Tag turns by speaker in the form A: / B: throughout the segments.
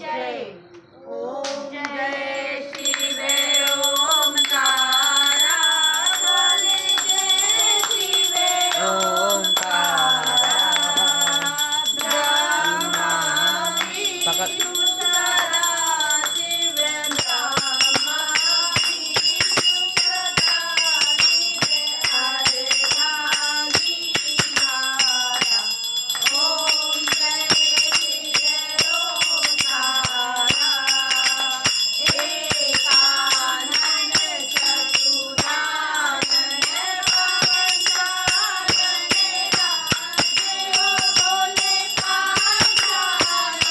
A: जय. ओम जय शिवे ओंकारा बोले जय शिवे ओंकारा ब्रह्मा विष्णु सदा शिव ब्रह्मा विष्णु सदा शिव हरे भागी माया. ओम जय शिवे ओंकारा एकानन चतुरानन पवन चानन राजे ओ बोले पांचानन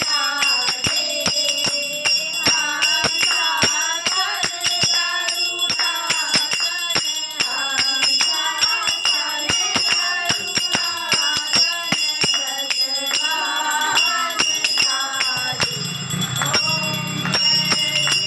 A: राजे. हंसासन गरुडासन हंसासन गरुडासन ब्रजवाहन धारी. ओम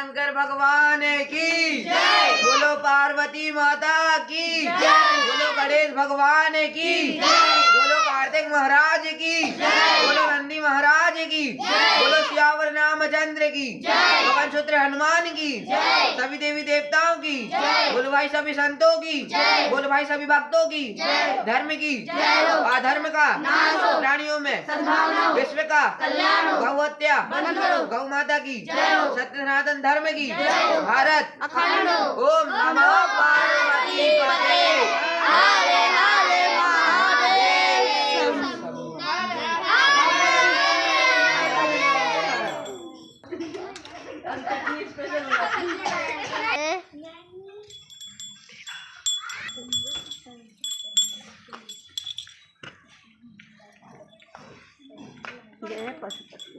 B: शंकर भगवान की बोलो पार्वती माता की बोलो गणेश भगवान की बोलो कार्तिक महाराज की बोलो नंदी महाराज की बोलो सियावर रामचंद्र की पवन सूत्र हनुमान की सभी देवी देवताओं की बोलो भाई सभी संतों की बोलो भाई सभी भक्तों की धर्म की अधर्म का प्राणियों में विश्व का गौ हत्या गौ माता की सत्य सनातन धर्म की भारत
A: अखंड
B: ओम नमः पार्वती पते
A: हरे हरे महादेव
C: पशुपति